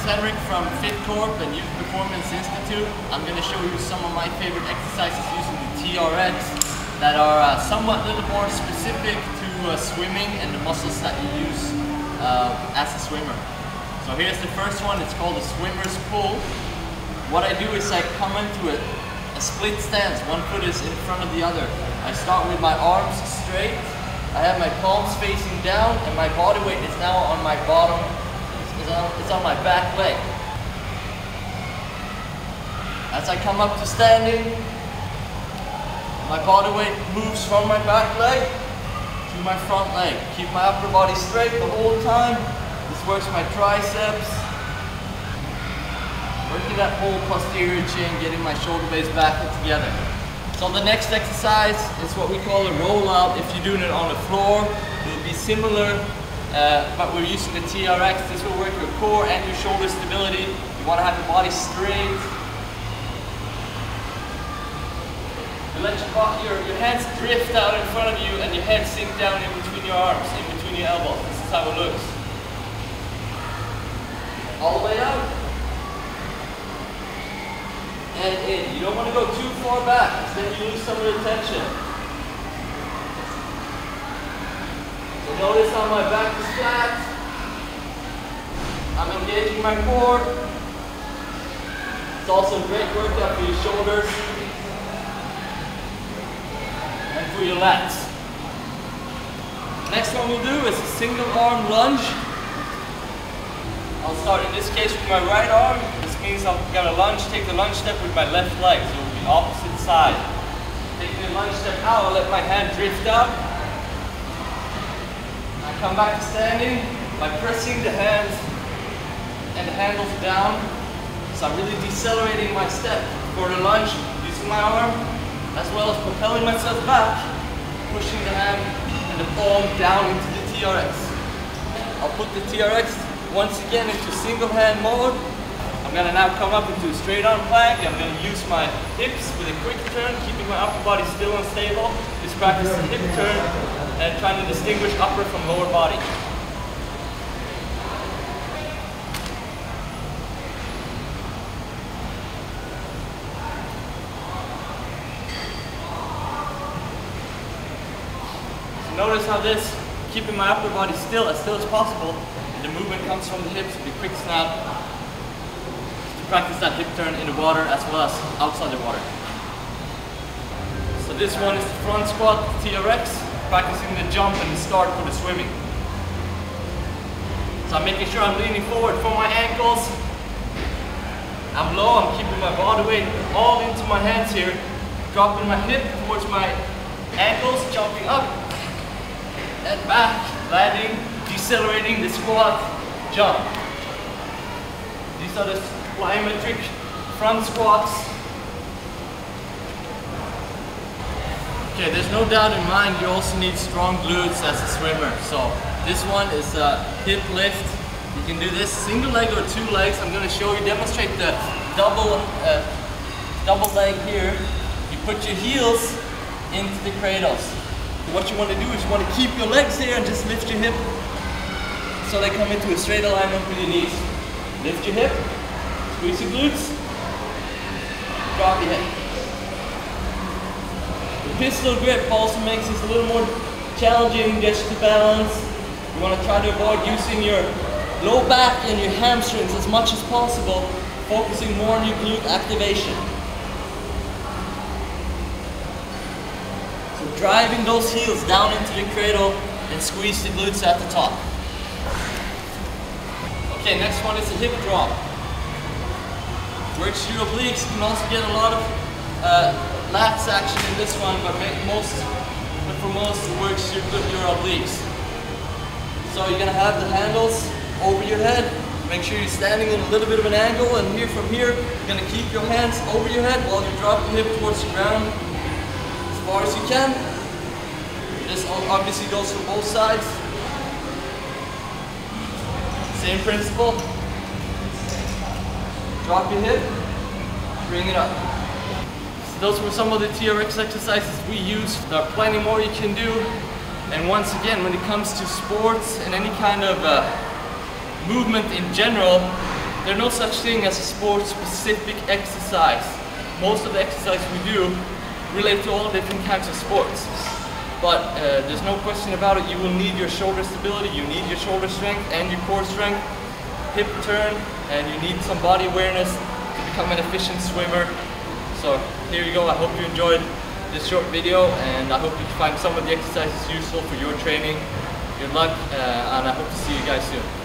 Henrik from Fitcorp and Youth Performance Institute. I'm going to show you some of my favorite exercises using the TRX that are somewhat a little more specific to swimming and the muscles that you use as a swimmer. So here's the first one. It's called a swimmer's pull. What I do is I come into a split stance. One foot is in front of the other. I start with my arms straight. I have my palms facing down and my body weight is now on my bottom. It's on my back leg. As I come up to standing, my body weight moves from my back leg to my front leg. Keep my upper body straight the whole time. This works my triceps. Working that whole posterior chain, getting my shoulder blades back and together. So the next exercise is what we call a rollout. If you're doing it on the floor, it will be similar. But we're using the TRX. This will work your core and your shoulder stability. You want to have your body straight. You let your hands drift out in front of you and your head sink down in between your arms, in between your elbows. This is how it looks. All the way out. And in. You don't want to go too far back, because then you lose some of the tension. Notice how my back is flat. I'm engaging my core. It's also a great workout for your shoulders and for your lats. Next one we'll do is a single arm lunge. I'll start in this case with my right arm. This means I'm going to lunge, take the lunge step with my left leg, so it will be opposite side. Taking the lunge step out, I'll let my hand drift out. Come back to standing by pressing the hands and the handles down. So I'm really decelerating my step for the lunge, using my arm, as well as propelling myself back, pushing the hand and the palm down into the TRX. I'll put the TRX once again into single hand mode. I'm going to now come up into a straight arm plank. I'm going to use my hips with a quick turn, keeping my upper body still and stable. This practice is a hip turn and trying to distinguish upper from lower body. So notice how this, keeping my upper body still as possible, and the movement comes from the hips with a quick snap. Practice that hip turn in the water as well as outside the water. So this one is the front squat TRX, practicing the jump and the start for the swimming. So I'm making sure I'm leaning forward for my ankles. I'm low, I'm keeping my body weight all into my hands here, dropping my hip towards my ankles, jumping up and back, landing, decelerating the squat, jump. These are the plyometric front squats. Okay, there's no doubt in mind you also need strong glutes as a swimmer. So this one is a hip lift. You can do this single leg or two legs. I'm going to show you, demonstrate the double leg here. You put your heels into the cradles. So what you want to do is you want to keep your legs here and just lift your hip so they come into a straight alignment with your knees. Lift your hip. Squeeze your glutes, drop your head. The pistol grip also makes this a little more challenging, gets you to balance. You want to try to avoid using your low back and your hamstrings as much as possible, focusing more on your glute activation. So driving those heels down into the cradle and squeeze the glutes at the top. Okay, next one is a hip drop. Works your obliques. You can also get a lot of lats action in this one, but for most it works your obliques. So you're gonna have the handles over your head. Make sure you're standing in a little bit of an angle, and from here, you're gonna keep your hands over your head while you're dropping the hip towards the ground as far as you can. This obviously goes for both sides. Same principle. Drop your hip, bring it up. So those were some of the TRX exercises we use. There are plenty more you can do. And once again, when it comes to sports and any kind of movement in general, there's no such thing as a sport-specific exercise. Most of the exercises we do relate to all different kinds of sports. But there's no question about it, you will need your shoulder stability, you need your shoulder strength and your core strength, hip turn, and you need some body awareness to become an efficient swimmer. So here you go, I hope you enjoyed this short video, and I hope you find some of the exercises useful for your training. Good luck, and I hope to see you guys soon.